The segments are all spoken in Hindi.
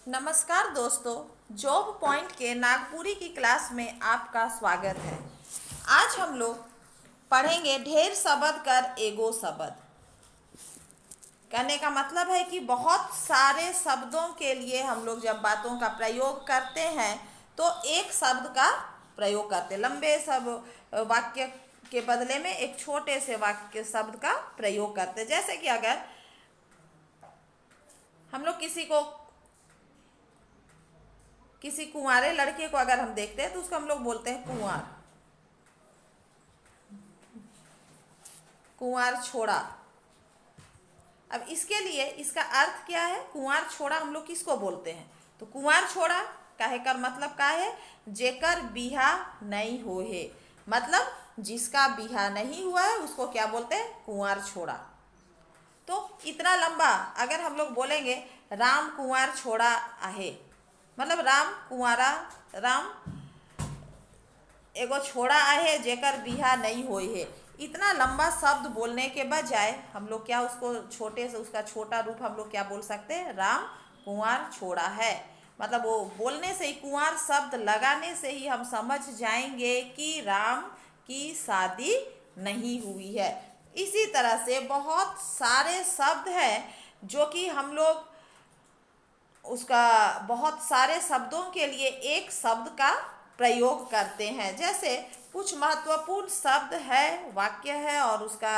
नमस्कार दोस्तों, जॉब पॉइंट के नागपुरी की क्लास में आपका स्वागत है। आज हम लोग पढ़ेंगे ढेर शब्द कर एगो शब्द। कहने का मतलब है कि बहुत सारे शब्दों के लिए हम लोग जब बातों का प्रयोग करते हैं तो एक शब्द का प्रयोग करते हैं। लंबे सब वाक्य के बदले में एक छोटे से वाक्य शब्द का प्रयोग करते हैं। जैसे कि अगर हम लोग किसी कुंवारे लड़के को अगर हम देखते हैं तो उसको हम लोग बोलते हैं कुंवार, कुंवार छोड़ा। अब इसके लिए इसका अर्थ क्या है? कुंवार छोड़ा हम लोग किसको बोलते हैं? तो कुंवार छोड़ा काहे कर मतलब का है? जेकर बिहा नहीं हो है, मतलब जिसका बिहा नहीं हुआ है उसको क्या बोलते हैं? कुंवार छोड़ा। तो इतना लंबा अगर हम लोग बोलेंगे राम कुंवार छोड़ा आहे, मतलब राम एगो छोड़ा आहे जेकर बिहा नहीं होई है। इतना लंबा शब्द बोलने के बजाय हम लोग क्या उसको छोटे से उसका छोटा रूप हम लोग क्या बोल सकते हैं? राम कुंवार छोड़ा है। मतलब वो बोलने से ही, कुंवार शब्द लगाने से ही हम समझ जाएंगे कि राम की शादी नहीं हुई है। इसी तरह से बहुत सारे शब्द हैं जो कि हम लोग उसका बहुत सारे शब्दों के लिए एक शब्द का प्रयोग करते हैं। जैसे कुछ महत्वपूर्ण शब्द है, वाक्य है और उसका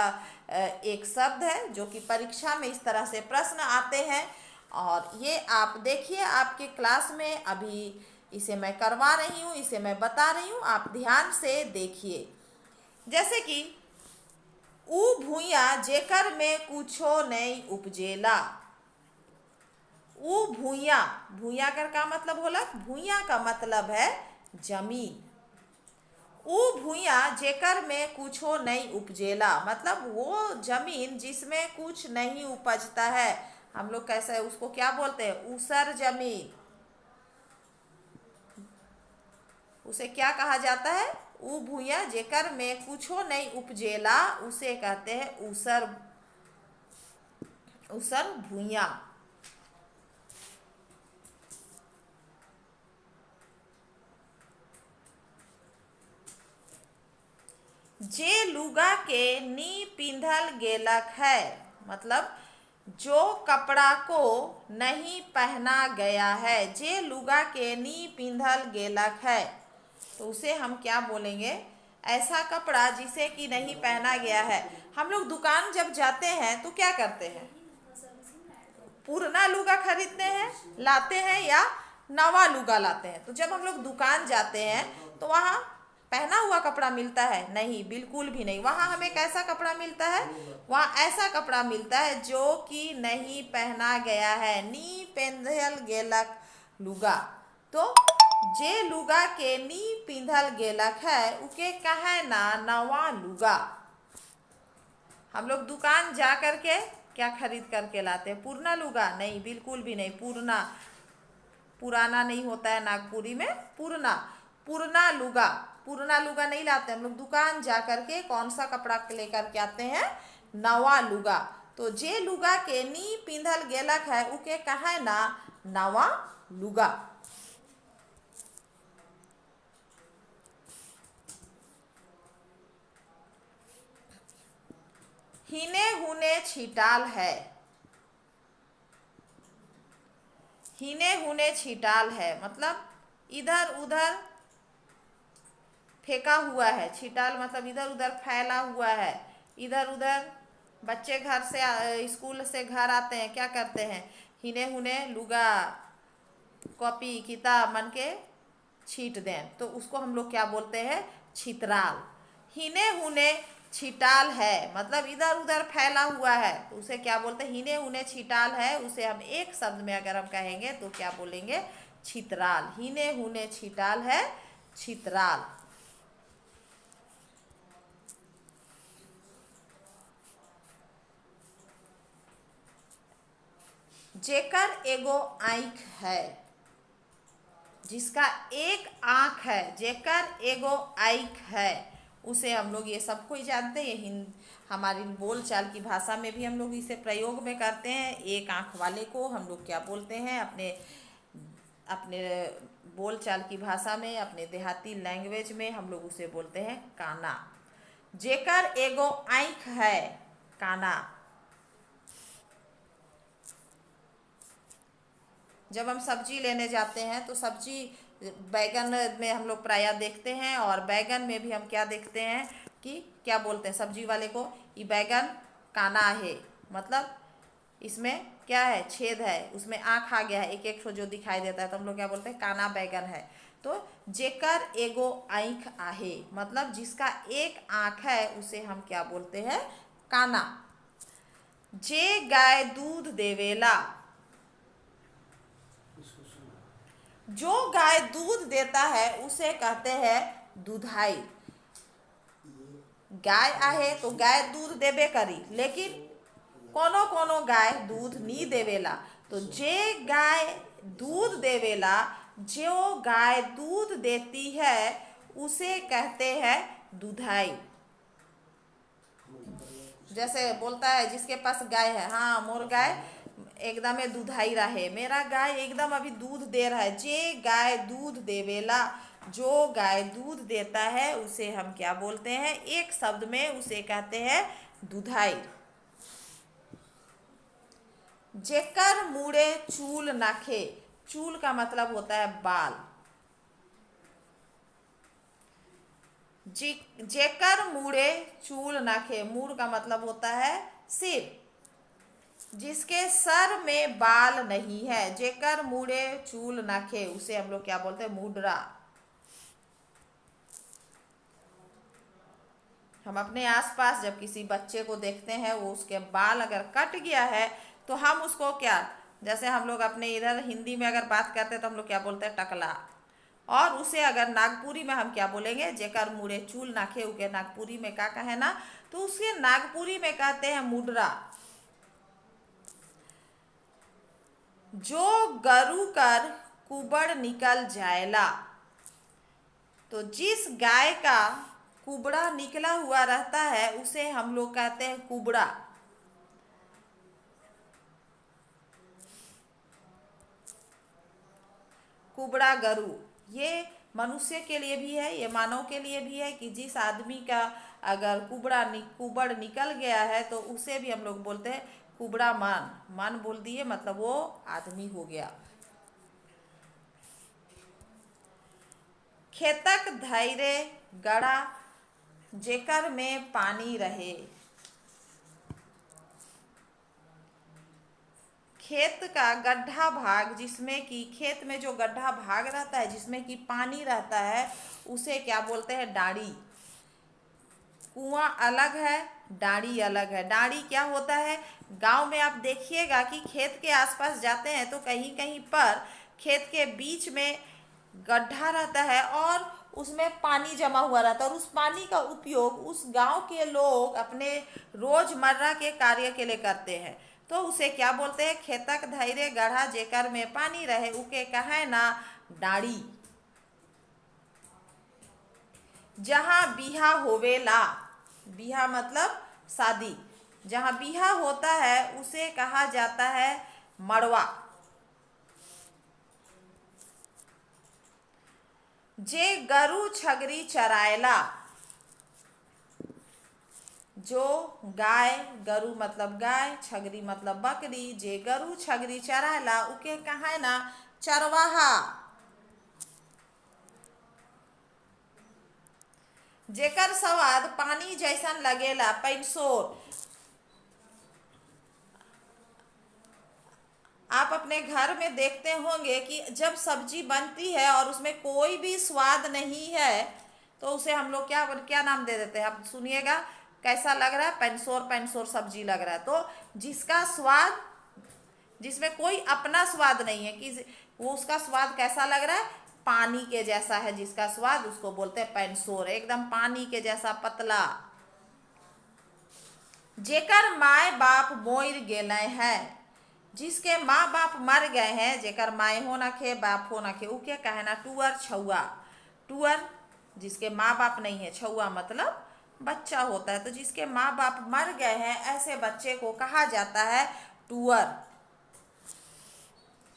एक शब्द है जो कि परीक्षा में इस तरह से प्रश्न आते हैं। और ये आप देखिए आपके क्लास में अभी इसे मैं करवा रही हूँ, इसे मैं बता रही हूँ, आप ध्यान से देखिए। जैसे कि ऊ भूया जेकर में कुछो नहीं उपजेला। ऊ भूया, भूया कर का मतलब होला? भूया का मतलब है जमीन। ऊ भूया जेकर में कुछो नहीं उपजेला, मतलब वो जमीन जिसमें कुछ नहीं उपजता है। हम लोग कैसे उसको क्या बोलते हैं? ऊसर जमीन। उसे क्या कहा जाता है? ऊ भूया जेकर में कुछो नहीं उपजेला, उसे कहते हैं ऊसर, ऊसर भूया। जे लुगा के नी पिंधल गेलक है, मतलब जो कपड़ा को नहीं पहना गया है। जे लुगा के नी पिंधल गेलक है, तो उसे हम क्या बोलेंगे? ऐसा कपड़ा जिसे कि नहीं पहना गया है। हम लोग दुकान जब जाते हैं तो क्या करते हैं? पुराना लुगा खरीदते हैं, लाते हैं, या नवा लुगा लाते हैं। तो जब हम लोग दुकान जाते हैं तो वहाँ पहना हुआ कपड़ा मिलता है? नहीं, बिल्कुल भी नहीं। वहाँ हमें कैसा कपड़ा मिलता है? वहाँ ऐसा कपड़ा मिलता है जो कि नहीं पहना गया है। नी पेंधल गेलक लुगा। तो जे लुगा के नी पिंधल गेलक है उके कहे ना नवा लुगा। हम लोग दुकान जा करके क्या खरीद करके लाते हैं? पुराना लुगा? नहीं, बिल्कुल भी नहीं। पुराना नहीं होता है नागपुरी में, पुराना। पुराना लुगा नहीं लाते हम लोग। दुकान जा करके कौन सा कपड़ा लेकर के आते हैं? नवा लुगा। तो जे लुगा के नी पिंधल गेलक है उके कहे ना नवा लुगा। हिने हुने छिटाल है। हिने हुने छिटाल है, मतलब इधर उधर फेंका हुआ है। छिटाल मतलब इधर उधर फैला हुआ है। इधर उधर बच्चे घर से स्कूल से घर आते हैं, क्या करते हैं? हिने हुने लुगा, कॉपी किताब मन के छीट दें, तो उसको हम लोग क्या बोलते हैं? छितराल। हिने हुने छिटाल है, मतलब इधर उधर फैला हुआ है, तो उसे क्या बोलते हैं? हिने हुने छिटाल है। उसे हम एक शब्द में अगर हम कहेंगे तो क्या बोलेंगे? छितराल। हिने हुने छिटाल है, छितराल। जेकर एगो आँख है, जिसका एक आँख है, जेकर एगो आँख है, उसे हम लोग ये सब कोई जानते हैं। हमारी बोलचाल की भाषा में भी हम लोग इसे प्रयोग में करते हैं। एक आँख वाले को हम लोग क्या बोलते हैं? अपने अपने बोलचाल की भाषा में, अपने देहाती लैंग्वेज में हम लोग उसे बोलते हैं काना। जेकर एगो आँख है, काना। जब हम सब्जी लेने जाते हैं तो सब्जी बैगन में हम लोग प्रायः देखते हैं, और बैगन में भी हम क्या देखते हैं कि क्या बोलते हैं सब्जी वाले को, ये बैगन काना है, मतलब इसमें क्या है, छेद है, उसमें आँख आ गया है, एक एक ठो जो दिखाई देता है, तो हम लोग क्या बोलते हैं, काना बैगन है। तो जेकर एगो आँख आहे, मतलब जिसका एक आँख है उसे हम क्या बोलते हैं, काना। जे गाय दूध देवेला, जो गाय दूध देता है उसे कहते हैं दुधाई। गाय आहे तो गाय दूध देबे करी, लेकिन कोनो कोनो गाय दूध नहीं देवेला। तो जे गाय दूध देवेला, जो गाय दूध देती है उसे कहते हैं दुधाई। जैसे बोलता है जिसके पास गाय है, हाँ मोर गाय एकदम दूधाई रहे, मेरा गाय एकदम अभी दूध दे रहा है। जे गाय दूध देवेला, जो गाय दूध देता है उसे हम क्या बोलते हैं, एक शब्द में उसे कहते हैं दुधाई। जेकर मुड़े चूल नाखे, चूल का मतलब होता है बाल। जेकर मुड़े चूल नाखे, मूड़ का मतलब होता है सिर, जिसके सर में बाल नहीं है। जेकर मुड़े चूल नाखे उसे हम लोग क्या बोलते हैं, मुडरा। हम अपने आसपास जब किसी बच्चे को देखते हैं, वो उसके बाल अगर कट गया है तो हम उसको क्या, जैसे हम लोग अपने इधर हिंदी में अगर बात करते हैं तो हम लोग क्या बोलते हैं, टकला। और उसे अगर नागपुरी में हम क्या बोलेंगे, जेकर मुड़े चूल नाखे, उके नागपुरी में क्या कहे ना, तो उसके नागपुरी में कहते हैं मुडरा। जो गरु कर कुबड़ निकल जाएला, तो जिस गाय का कुबड़ा निकला हुआ रहता है उसे हम लोग कहते हैं कुबड़ा। कुबड़ा गरु, ये मनुष्य के लिए भी है, ये मानव के लिए भी है कि जिस आदमी का अगर कुबड़ निकल गया है तो उसे भी हम लोग बोलते हैं कुबड़ा मान। मान बोल दिए मतलब वो आदमी हो गया। खेतक धैर्य गड़ा, जेकर में पानी रहे। खेत का गड्ढा भाग, जिसमें कि खेत में जो गड्ढा भाग रहता है जिसमें कि पानी रहता है उसे क्या बोलते हैं, डाड़ी। कुआं अलग है, डाड़ी अलग है। डाड़ी क्या होता है, गांव में आप देखिएगा कि खेत के आसपास जाते हैं तो कहीं कहीं पर खेत के बीच में गड्ढा रहता है और उसमें पानी जमा हुआ रहता है, और उस पानी का उपयोग उस गांव के लोग अपने रोजमर्रा के कार्य के लिए करते हैं। तो उसे क्या बोलते हैं, खेतक धैर्य गढ़ा, जेकर में पानी रहे उके कहे ना डाड़ी। जहाँ बिहा होवेला, बिहा मतलब शादी, जहाँ बिहा होता है उसे कहा जाता है मड़वा। जे गरु छगरी चरायला, जो गाय, गरु मतलब गाय, छगरी मतलब बकरी, जे गरु छगरी चरायला उके कहे ना चरवाहा। जेकर स्वाद पानी जैसन लगेला, पैंसोर। आप अपने घर में देखते होंगे कि जब सब्जी बनती है और उसमें कोई भी स्वाद नहीं है तो उसे हम लोग क्या क्या नाम दे देते हैं, आप सुनिएगा कैसा लग रहा है, पैंसोर पैंसोर सब्जी लग रहा है। तो जिसका स्वाद, जिसमें कोई अपना स्वाद नहीं है, कि वो उसका स्वाद कैसा लग रहा है, पानी के जैसा है जिसका स्वाद, उसको बोलते हैं पैंसोर, एकदम पानी के जैसा पतला। जेकर माय बाप मोर गेले हैं, जिसके माँ बाप मर गए हैं, जेकर माए हो ना खे बाप हो ना खे, उके कहना टूअर छुआ। टूअर जिसके माँ बाप नहीं है, छुआ मतलब बच्चा होता है। तो जिसके माँ बाप मर गए हैं ऐसे बच्चे को कहा जाता है टूअर।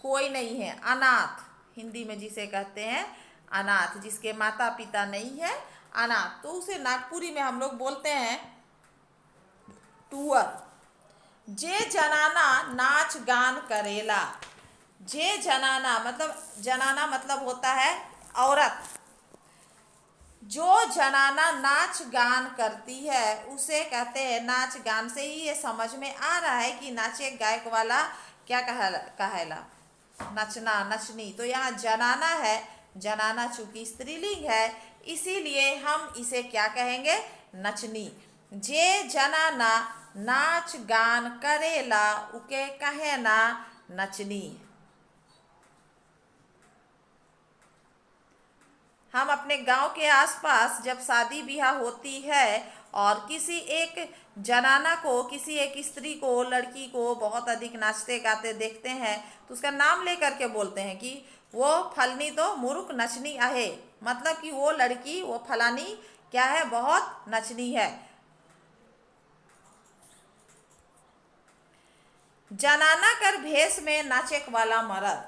कोई नहीं है, अनाथ। हिंदी में जिसे कहते हैं अनाथ, जिसके माता पिता नहीं है, अनाथ, तो उसे नागपुरी में हम लोग बोलते हैं टूअर। जे जनाना नाच गान करेला, जे जनाना मतलब होता है औरत। जो जनाना नाच गान करती है उसे कहते हैं, नाच गान से ही ये समझ में आ रहा है कि नाचे गायक वाला क्या कहेला, नचना, नचनी। तो यहाँ जनाना है, जनाना चूंकि स्त्रीलिंग है इसीलिए हम इसे क्या कहेंगे, नचनी। जे जनाना नाच गान करेला उके कहे ना नचनी। हम अपने गांव के आसपास जब शादी ब्याह होती है और किसी एक जनाना को, किसी एक स्त्री को, लड़की को बहुत अधिक नाचते गाते देखते हैं तो उसका नाम लेकर के बोलते हैं कि वो फलनी तो मुरुक नचनी आहे, मतलब कि वो लड़की, वो फलानी क्या है, बहुत नचनी है। जनाना कर भेष में नाचेक वाला मर्द,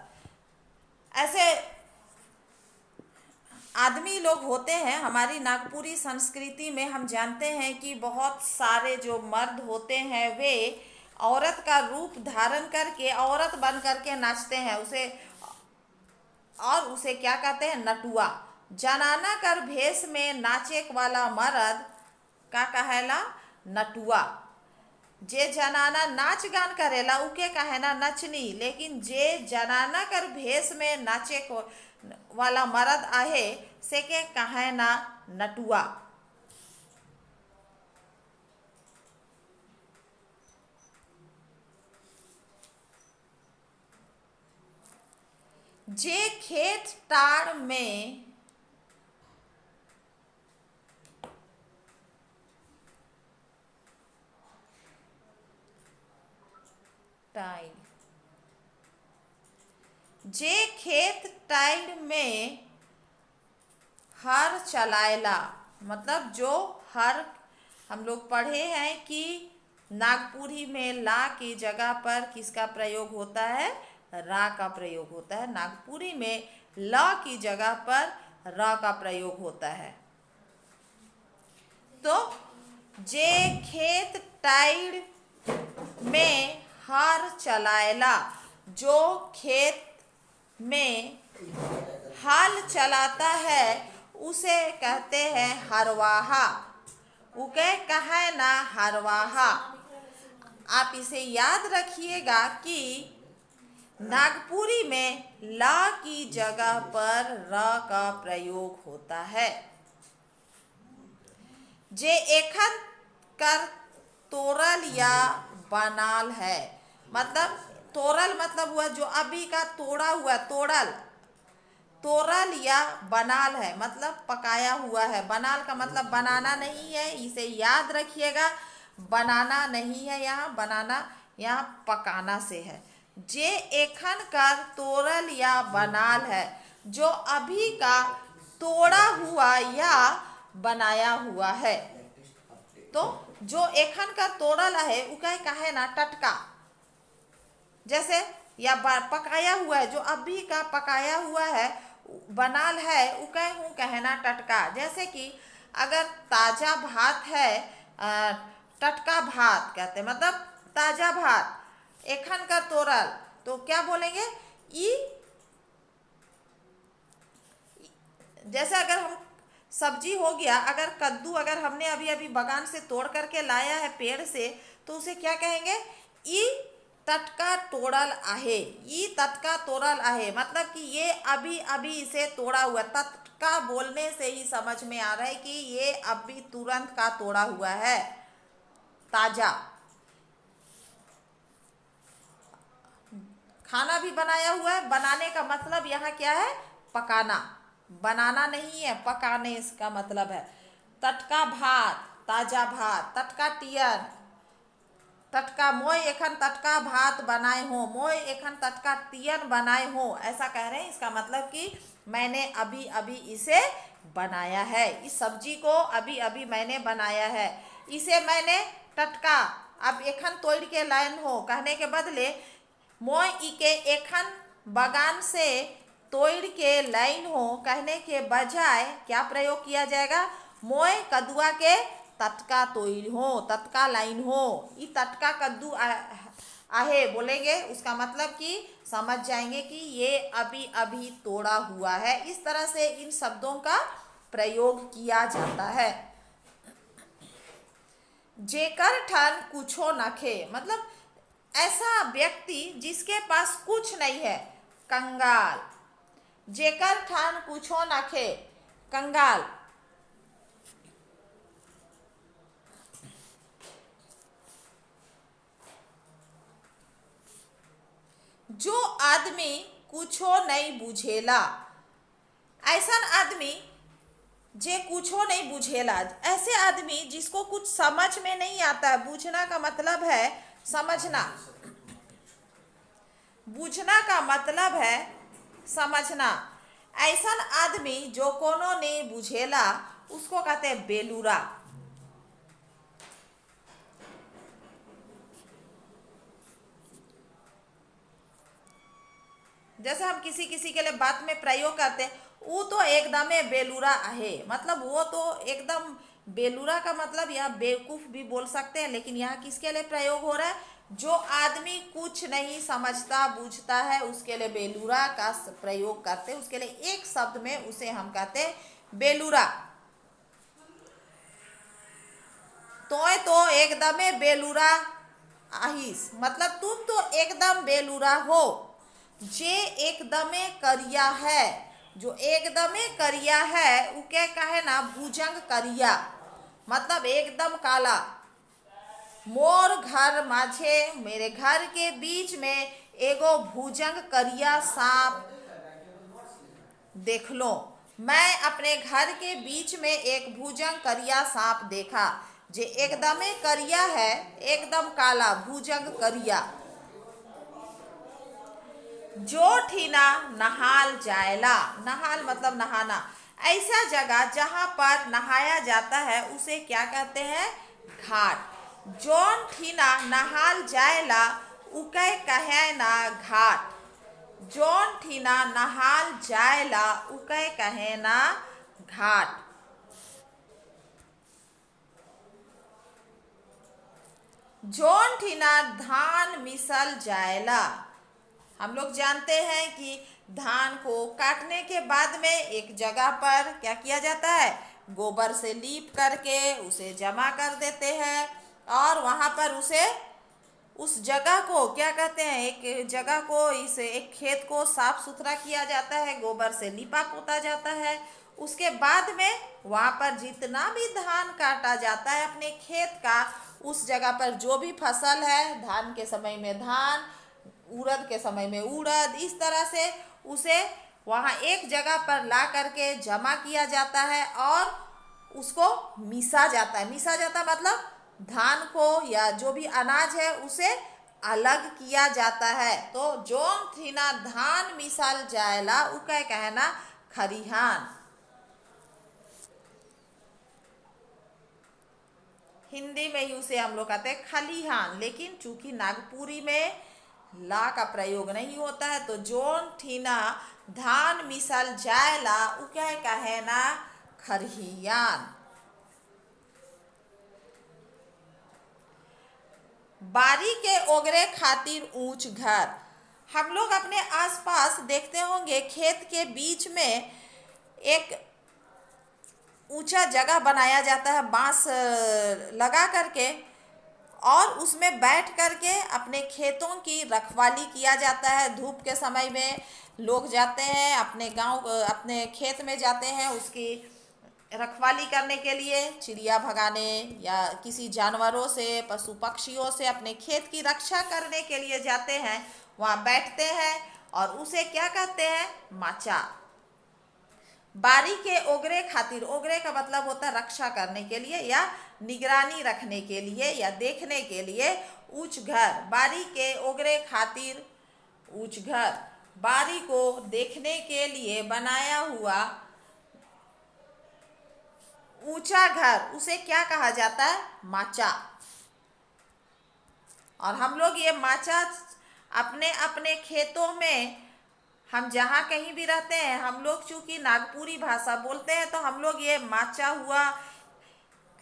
ऐसे आदमी लोग होते हैं हमारी नागपुरी संस्कृति में। हम जानते हैं कि बहुत सारे जो मर्द होते हैं वे औरत का रूप धारण करके, औरत बन करके नाचते हैं उसे क्या कहते हैं, नटुआ। जनाना कर भेष में नाचेक वाला मर्द का कहेला नटुआ। जे जनाना नाच गान करेला उके कहेना नचनी, लेकिन जे जनाना कर भेष में नाचे वाला मर्द आहे से के कहेना नटुआ। जे खेत टाड़ में जे खेत टाइड में हर चलाएला, मतलब जो हर, हम लोग पढ़े हैं कि नागपुरी में ला की जगह पर किसका प्रयोग होता है, रा का प्रयोग होता है। नागपुरी में ल की जगह पर र का प्रयोग होता है। तो जे खेत टाइड में हर चलाएला, जो खेत में हल चलाता है उसे कहते हैं हरवाहा, उके कहे ना हरवाहा। आप इसे याद रखिएगा कि नागपुरी में ला की जगह पर र का प्रयोग होता है। जे एखन कर तोरल या बनाल है, मतलब तोरल मतलब हुआ जो अभी का तोड़ा हुआ, तोरल या बनाल है मतलब पकाया हुआ है। बनाल का मतलब बनाना नहीं है, इसे याद रखिएगा, बनाना नहीं है यहाँ, बनाना यहाँ पकाना से है। जे एखन कर तोरल या बनाल है, जो अभी का तोड़ा हुआ या बनाया हुआ है। तो जो एखन का तोड़ल है उका कहे ना टटका, जैसे या पकाया हुआ है, जो अभी का पकाया हुआ है बनाल है उका हूँ कहना टटका। जैसे कि अगर ताजा भात है, टटका भात कहते हैं, मतलब ताजा भात, एखन का तोड़ल, तो क्या बोलेंगे, ई। जैसे अगर हम सब्जी हो गया, अगर कद्दू अगर हमने अभी अभी बगान से तोड़ करके लाया है पेड़ से, तो उसे क्या कहेंगे, ई तटका तोड़ल आहे, ई तटका तोड़ल आहे, मतलब कि ये अभी अभी इसे तोड़ा हुआ। तटका बोलने से ही समझ में आ रहा है कि ये अभी तुरंत का तोड़ा हुआ है, ताजा। खाना भी बनाया हुआ है, बनाने का मतलब यहाँ क्या है, पकाना, बनाना नहीं है, पकाने इसका मतलब है। तटका भात, ताजा भात, तटका टियन, टटका मोय एखन तटका भात बनाए हो, मोय एखन तटका टियन बनाए हो, ऐसा कह रहे हैं। इसका मतलब कि मैंने अभी अभी इसे बनाया है, इस सब्जी को अभी अभी मैंने बनाया है, इसे मैंने टटका अब एखन तोड़ के लायन हो कहने के बदले मोय इके एखन बगान से तोड़ के लाइन हो कहने के बजाय क्या प्रयोग किया जाएगा? मोय कदुआ के तटका तोड़ हो, तटका लाइन हो। ये तटका कद्दू आहे बोलेंगे, उसका मतलब कि समझ जाएंगे कि ये अभी अभी तोड़ा हुआ है। इस तरह से इन शब्दों का प्रयोग किया जाता है। जेकर ठन कुछो नखे, मतलब ऐसा व्यक्ति जिसके पास कुछ नहीं है, कंगाल। जेकर ठन कुछो नखे, कंगाल। जो आदमी कुछो नहीं बुझेला, ऐसा आदमी जे कुछो नहीं बुझेला, ऐसे आदमी जिसको कुछ समझ में नहीं आता है। बूझना का मतलब है समझना, बूझना का मतलब है समझना। ऐसा आदमी जो कोनो नहीं बुझेला उसको कहते हैं बेलूरा। जैसे हम किसी किसी के लिए बात में प्रयोग करते हैं, वो तो एकदम बेलूरा है, मतलब वो तो एकदम बेलूरा का मतलब यहाँ बेवकूफ भी बोल सकते हैं, लेकिन यहाँ किसके लिए प्रयोग हो रहा है? जो आदमी कुछ नहीं समझता बूझता है उसके लिए बेलूरा का प्रयोग करते हैं। उसके लिए एक शब्द में उसे हम कहते हैं बेलूरा। तो एकदम बेलूरा आहिस, मतलब तुम तो एकदम बेलूरा हो। जे एकदमे करिया है, जो एकदमे करिया है वो क्या कहे ना, भुजंग करिया, मतलब एकदम काला। मोर घर माझे, मेरे घर के बीच में एगो भुजंग करिया सांप देख लो। मैं अपने घर के बीच में एक भुजंग करिया सांप देखा। जे एकदमे करिया है, एकदम काला, भुजंग करिया। जो ठीना नहाल जायला, नहाल मतलब नहाना, ऐसा जगह जहां पर नहाया जाता है उसे क्या कहते हैं? घाट। जोन ठीना नहाल जायला उके कहे ना घाट। जोन ठीना नहाल जायला उके कहे ना घाट। जोन ठीना धान मिसल जायला, हम लोग जानते हैं कि धान को काटने के बाद में एक जगह पर क्या किया जाता है? गोबर से लीप करके उसे जमा कर देते हैं और वहां पर उसे, उस जगह को क्या कहते हैं? एक जगह को, इस एक खेत को साफ सुथरा किया जाता है, गोबर से लीपा पोता जाता है। उसके बाद में वहां पर जितना भी धान काटा जाता है अपने खेत का, उस जगह पर जो भी फसल है, धान के समय में धान, उड़द के समय में उड़द, इस तरह से उसे वहाँ एक जगह पर ला करके जमा किया जाता है और उसको मिसा जाता है। मिसा जाता मतलब धान को या जो भी अनाज है उसे अलग किया जाता है। तो जोन ठीना धान मिसाल जायला उके कहना खरिहान। हिंदी में ही उसे हम लोग कहते हैं खलिहान, लेकिन चूंकि नागपुरी में ला का प्रयोग नहीं होता है तो जोन ठीना धान मिसल जायला उके कहे ना खरिहान। बारी के ओगरे खातिर ऊंच घर, हम लोग अपने आसपास देखते होंगे खेत के बीच में एक ऊंचा जगह बनाया जाता है बांस लगा करके, और उसमें बैठ करके अपने खेतों की रखवाली किया जाता है। धूप के समय में लोग जाते हैं अपने गांव, अपने खेत में जाते हैं उसकी रखवाली करने के लिए, चिड़िया भगाने या किसी जानवरों से, पशु पक्षियों से अपने खेत की रक्षा करने के लिए जाते हैं। वहाँ बैठते हैं और उसे क्या कहते हैं? माचा। बारी के ओगरे खातिर, ओगरे का मतलब होता है रक्षा करने के लिए या निगरानी रखने के लिए या देखने के लिए। ऊंच घर, बारी के ओगरे खातिर ऊंच घर, बारी को देखने के लिए बनाया हुआ ऊंचा घर, उसे क्या कहा जाता है? माचा। और हम लोग ये माचा अपने अपने खेतों में हम जहाँ कहीं भी रहते हैं, हम लोग चूंकि नागपुरी भाषा बोलते हैं, तो हम लोग ये माचा हुआ,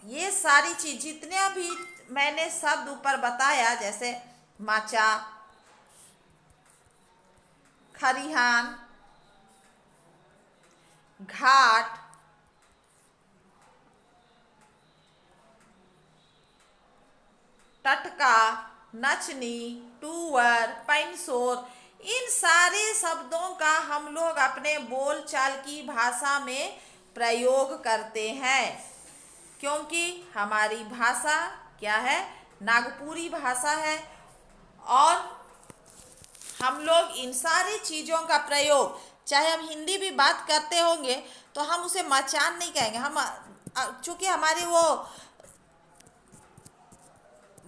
ये सारी चीज जितने भी मैंने शब्द ऊपर बताया, जैसे माचा, खरिहान, घाट, टटका, नचनी, टूअर, पैंसोर, इन सारे शब्दों का हम लोग अपने बोलचाल की भाषा में प्रयोग करते हैं, क्योंकि हमारी भाषा क्या है, नागपुरी भाषा है। और हम लोग इन सारी चीज़ों का प्रयोग, चाहे हम हिंदी भी बात करते होंगे तो हम उसे मचान नहीं कहेंगे, हम चूंकि हमारी वो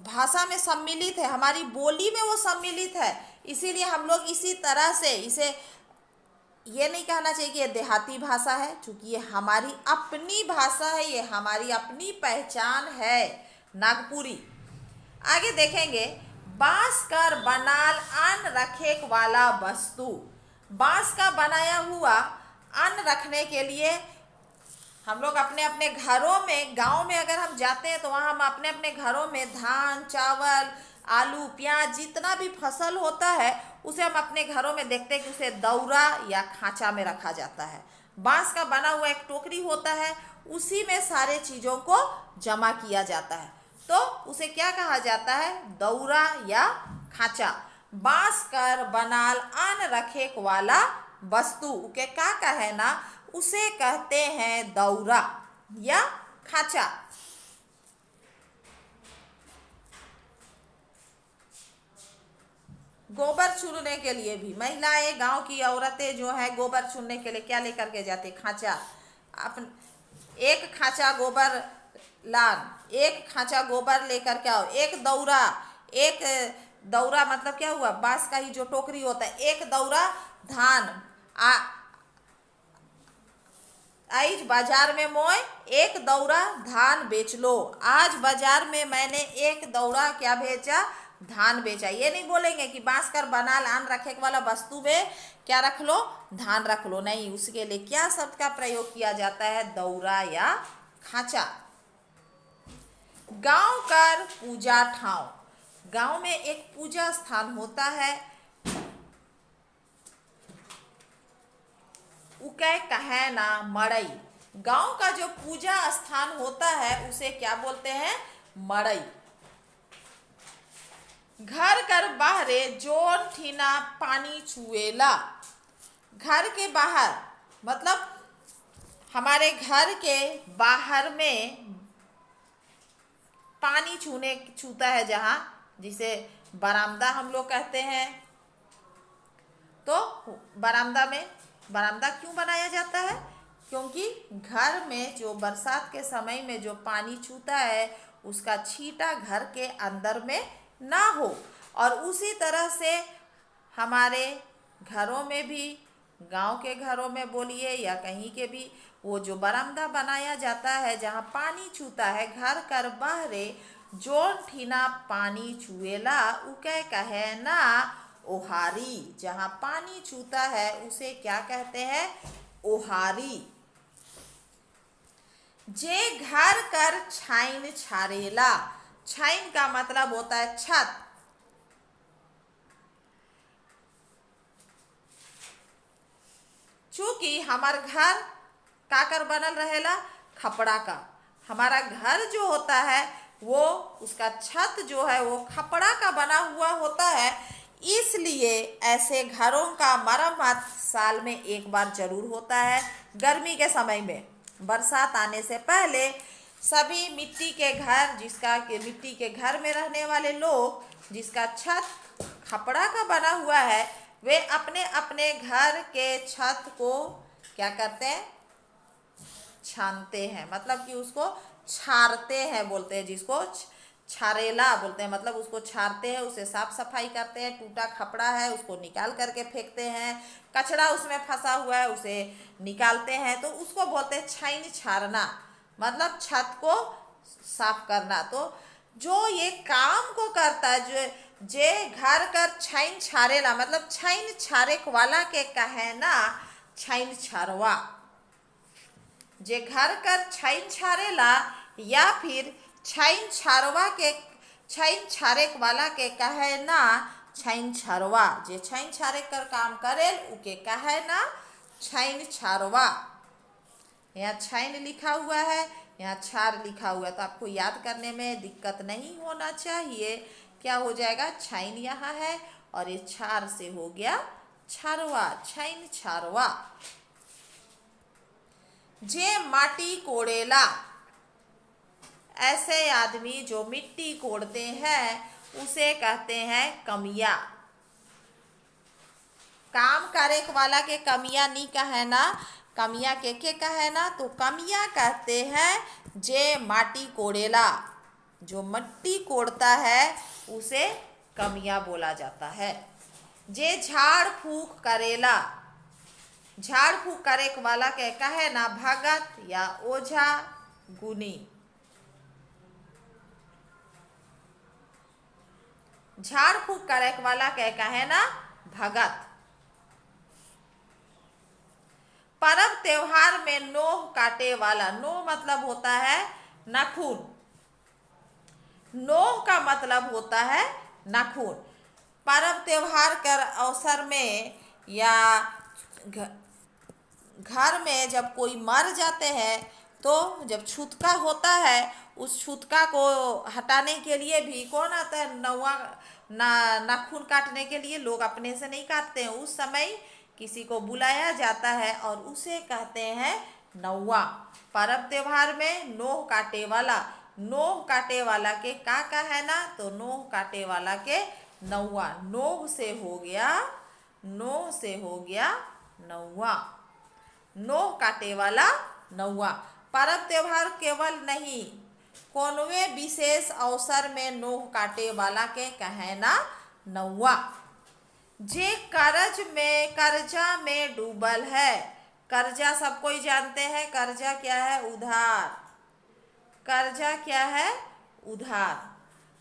भाषा में सम्मिलित है, हमारी बोली में वो सम्मिलित है, इसीलिए हम लोग इसी तरह से इसे, ये नहीं कहना चाहिए कि ये देहाती भाषा है, क्योंकि ये हमारी अपनी भाषा है, ये हमारी अपनी पहचान है नागपुरी। आगे देखेंगे, बांस कर बनाल अन्न रखे वाला वस्तु। बांस का बनाया हुआ अन्न रखने के लिए हम लोग अपने अपने घरों में, गांव में अगर हम जाते हैं तो वहाँ हम अपने अपने घरों में धान, चावल, आलू, प्याज, जितना भी फसल होता है उसे हम अपने घरों में देखते हैं कि उसे दौरा या खांचा में रखा जाता है। बांस का बना हुआ एक टोकरी होता है, उसी में सारे चीज़ों को जमा किया जाता है, तो उसे क्या कहा जाता है, दौरा या खांचा। बांस कर बनाल अन्न रखे वाला वस्तु के का कहे ना, उसे कहते हैं दौरा या खांचा। गोबर चुनने के लिए भी महिलाएं, गांव की औरतें जो है गोबर चुनने के लिए क्या लेकर के जाते, खांचा। अपन एक खांचा गोबर लान, एक खांचा गोबर लेकर के आओ, एक दौरा, एक दौरा मतलब क्या हुआ, बांस का ही जो टोकरी होता है, एक दौरा धान। आज बाजार में मोय एक दौरा धान बेच लो। आज बाजार में मैंने एक दौरा क्या बेचा, धान बेचा। ये नहीं बोलेंगे कि बांस कर बनाल अन्न रखे वाला वस्तु में क्या रख लो, धान रख लो, नहीं, उसके लिए क्या शब्द का प्रयोग किया जाता है, दौरा या खांचा। गांव कर पूजा ठाव। गांव में एक पूजा स्थान होता है, उके कहे ना मड़ई। गांव का जो पूजा स्थान होता है उसे क्या बोलते हैं, मड़ई। घर कर बाहरे जोन ठीना पानी छुएला। घर के बाहर मतलब हमारे घर के बाहर में पानी छूता है, जहाँ जिसे बरामदा हम लोग कहते हैं। तो बरामदा क्यों बनाया जाता है, क्योंकि घर में जो बरसात के समय में जो पानी छूता है उसका छींटा घर के अंदर में ना हो। और उसी तरह से हमारे घरों में भी, गांव के घरों में बोलिए या कहीं के भी, वो जो बरामदा बनाया जाता है जहाँ पानी छूता है, घर कर बाहरे जोन ठीना पानी छुएला, उके कहे ना ओहारी। जहाँ पानी छूता है उसे क्या कहते हैं, ओहारी। जे घर कर छाइन छारेला। छाइन का मतलब होता है छत। चूंकि हमार घर काकर बनल रहेला, खपड़ा का। हमारा घर जो होता है वो, उसका छत जो है वो खपड़ा का बना हुआ होता है, इसलिए ऐसे घरों का मरम्मत साल में एक बार जरूर होता है। गर्मी के समय में, बरसात आने से पहले सभी मिट्टी के घर, मिट्टी के घर में रहने वाले लोग जिसका छत खपड़ा का बना हुआ है, वे अपने अपने घर के छत को क्या करते हैं, छानते हैं। मतलब कि उसको छारते हैं, बोलते हैं जिसको छारेला बोलते हैं। मतलब उसको छारते हैं, उसे साफ सफाई करते हैं। टूटा खपड़ा है उसको निकाल करके फेंकते हैं, कचरा उसमें फंसा हुआ है उसे निकालते हैं, तो उसको बोलते हैं छाइन छारना, मतलब छत को साफ करना। तो जो ये काम को करता है, जो जे घर कर छाइन छारेला मतलब छाइन छारेक वाला के कहे ना छाइन छारवा। जे घर कर छाइन छारेला या फिर छाइन छारवा के छाइन छारेक वाला के कहे ना छाइन छारवा। जे छाइन छारेक कर काम करेल उके कहे ना छाइन छारवा। यहाँ छाइन लिखा हुआ है, यहाँ छार लिखा हुआ है, तो आपको याद करने में दिक्कत नहीं होना चाहिए। क्या हो जाएगा, छाइन यहाँ है और ये छार से हो गया छारवा, छाइन छारवा। जे माटी कोड़ेला, ऐसे आदमी जो मिट्टी कोड़ते हैं उसे कहते हैं कमिया। काम करे वाला के कमिया नहीं कहे ना, कमिया के कहे ना, तो कमिया कहते हैं जे माटी कोड़ेला। जो मिट्टी कोड़ता है उसे कमिया बोला जाता है। जे झाड़ फूक करेला, झाड़ फूक करे वाला के कहे ना भगत या ओझा गुनी। झाड़ फूक करे वाला के कहे ना भगत। पर्व त्योहार में नोह काटे वाला, नोह मतलब होता है नाखून, नोह का मतलब होता है नाखून। पर्व त्योहार कर अवसर में या घर में जब कोई मर जाते हैं तो जब छूतका होता है उस छूतका को हटाने के लिए भी कौन आता है, नौवा नाखून काटने के लिए लोग अपने से नहीं काटते हैं, उस समय किसी को बुलाया जाता है और उसे कहते हैं नौवा। पर्व त्योहार में नोह काटे वाला, नोह काटे वाला के का है ना, तो नोह काटे वाला के नौवा। नोह से हो गया, नोह से हो गया नौवा, नोह काटे वाला नौवा। पर्व त्योहार केवल नहीं, कौनवे विशेष अवसर में नोह काटे वाला के कहे ना नौवा। जे कर्जा में डूबल है, कर्जा सब कोई जानते हैं, कर्जा क्या है, उधार। कर्जा क्या है, उधार।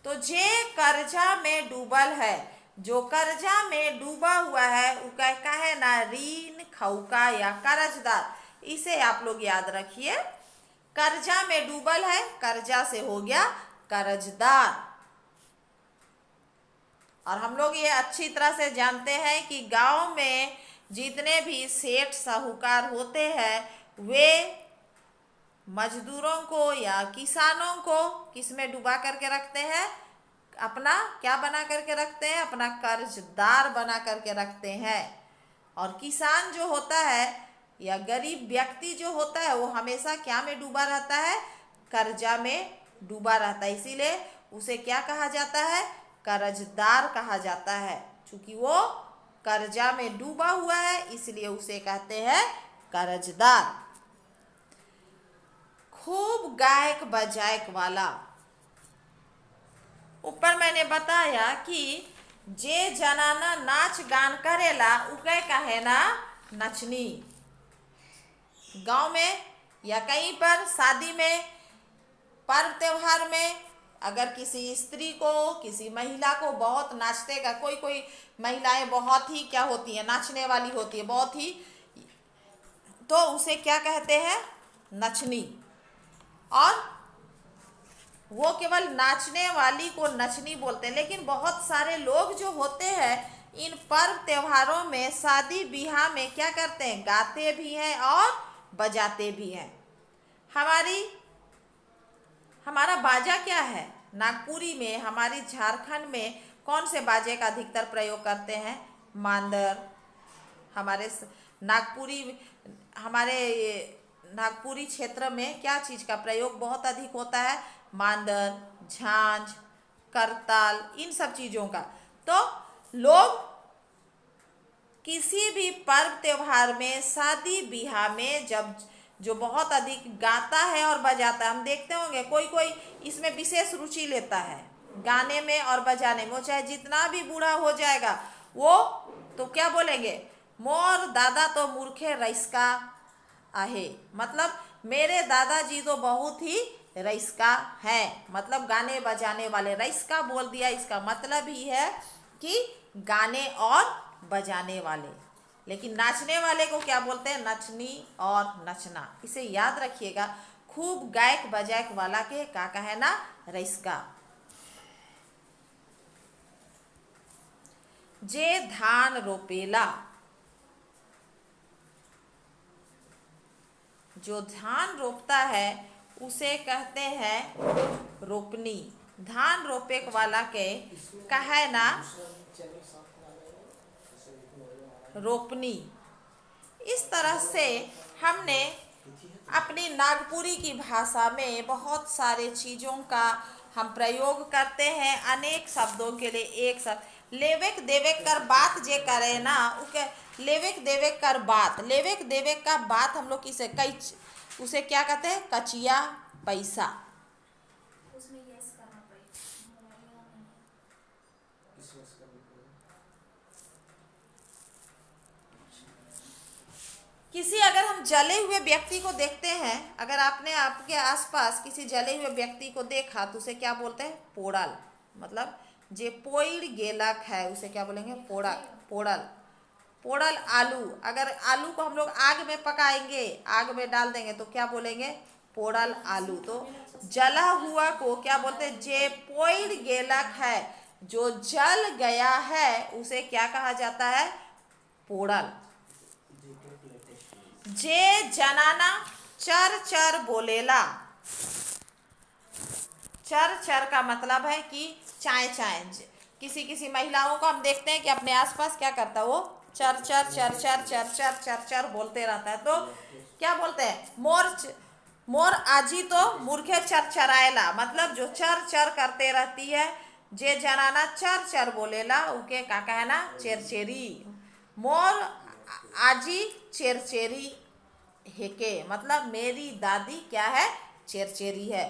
तो जे कर्जा में डूबल है, जो कर्जा में डूबा हुआ है उसका कहे ना ऋण खौका या कर्जदार। इसे आप लोग याद रखिए, कर्जा में डूबल है, कर्जा से हो गया कर्जदार। और हम लोग ये अच्छी तरह से जानते हैं कि गांव में जितने भी सेठ साहूकार होते हैं वे मजदूरों को या किसानों को किस में डुबा करके रखते हैं, अपना क्या बना करके रखते हैं, अपना कर्जदार बना करके रखते हैं। और किसान जो होता है या गरीब व्यक्ति जो होता है वो हमेशा क्या में डूबा रहता है, कर्जा में डूबा रहता है। इसीलिए उसे क्या कहा जाता है, कर्जदार कहा जाता है। चूंकि वो कर्जा में डूबा हुआ है इसलिए उसे कहते हैं कर्जदार। खूब गायक बजायक वाला, ऊपर मैंने बताया कि जे जनाना नाच गान करेला उके कहे ना नचनी। गांव में या कहीं पर शादी में, पर्व त्योहार में अगर किसी स्त्री को, किसी महिला को बहुत नाचते का, कोई कोई महिलाएं बहुत ही क्या होती है, नाचने वाली होती है बहुत ही, तो उसे क्या कहते हैं, नचनी। और वो केवल नाचने वाली को नचनी बोलते हैं। लेकिन बहुत सारे लोग जो होते हैं इन पर्व त्योहारों में, शादी ब्याह में क्या करते हैं, गाते भी हैं और बजाते भी हैं। हमारा बाजा क्या है, नागपुरी में, हमारी झारखंड में कौन से बाजे का अधिकतर प्रयोग करते हैं, मांदर। हमारे नागपुरी क्षेत्र में क्या चीज़ का प्रयोग बहुत अधिक होता है, मांदर, झांझ, करताल, इन सब चीज़ों का। तो लोग किसी भी पर्व त्योहार में, शादी ब्याह में जब जो बहुत अधिक गाता है और बजाता है, हम देखते होंगे कोई कोई इसमें विशेष रुचि लेता है गाने में और बजाने में, वो चाहे जितना भी बूढ़ा हो जाएगा वो तो क्या बोलेंगे, मोर दादा तो मूर्खे रईस का आहे, मतलब मेरे दादाजी तो बहुत ही रईसका है, मतलब गाने बजाने वाले। रईसका बोल दिया, इसका मतलब ही है कि गाने और बजाने वाले। लेकिन नाचने वाले को क्या बोलते हैं? नचनी और नचना। इसे याद रखिएगा। खूब गायक बजायक वाला के का है ना? रईसका। जे धान रोपेला, जो धान रोपता है उसे कहते हैं रोपनी। धान रोपे वाला के कहे ना रोपनी। इस तरह से हमने अपनी नागपुरी की भाषा में बहुत सारे चीज़ों का हम प्रयोग करते हैं। अनेक शब्दों के लिए एक शब्द लेवेक देवेक कर बात जे करे ना, उके लेवेक देवेक कर बात। लेवेक देवेक का बात हम लोग किसे कई उसे क्या कहते हैं? कचिया पैसा। उसमें यस करना पड़ेगा। किसी अगर हम जले हुए व्यक्ति को देखते हैं, अगर आपने आपके आसपास किसी जले हुए व्यक्ति को देखा तो उसे क्या बोलते हैं? पोड़ल। मतलब जे पोइड़ गेलक है उसे क्या बोलेंगे? पोड़ल। पोड़ल आलू। अगर आलू को हम लोग आग में पकाएंगे, आग में डाल देंगे तो क्या बोलेंगे? पोड़ल आलू। तो जला हुआ को क्या बोलते हैं? जे पोइड़ गेलक है, जो जल गया है उसे क्या कहा जाता है? पोड़ल। जे जनाना चर चर बोलेला। चर चर का मतलब है कि चाय चाय। किसी किसी महिलाओं को हम देखते हैं कि अपने आसपास क्या करता है? वो चर चर चर चर चर चर चर चर बोलते रहता है। तो क्या बोलते हैं? मोर आजी तो मूर्खे चर चराएला। मतलब जो चर चर करते रहती है। जे जनाना चर चर बोलेला उके का कहना? चेरचेरी। मोर आजी चेरचेरी हेके, मतलब मेरी दादी क्या है? चेरचेरी है।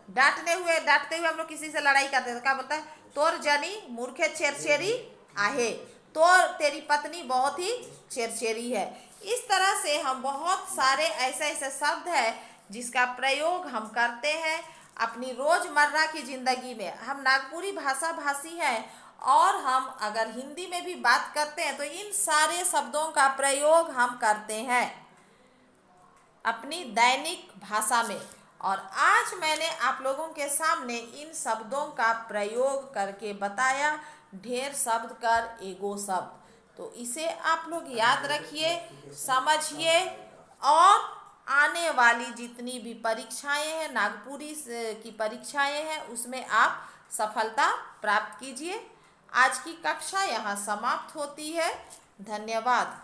डांटते हुए हम लोग किसी से लड़ाई करते हैं तो क्या बोलता है? तोर जनी मूर्खे चेरचेरी आहे। तो तेरी पत्नी बहुत ही चेरचेरी है। इस तरह से हम बहुत सारे ऐसे शब्द है जिसका प्रयोग हम करते हैं अपनी रोजमर्रा की जिंदगी में। हम नागपुरी भाषा भाषी हैं और हम अगर हिंदी में भी बात करते हैं तो इन सारे शब्दों का प्रयोग हम करते हैं अपनी दैनिक भाषा में। और आज मैंने आप लोगों के सामने इन शब्दों का प्रयोग करके बताया। ढेर शब्द कर एगो शब्द। तो इसे आप लोग याद रखिए, समझिए और आने वाली जितनी भी परीक्षाएं हैं, नागपुरी की परीक्षाएं हैं, उसमें आप सफलता प्राप्त कीजिए। आज की कक्षा यहाँ समाप्त होती है। धन्यवाद।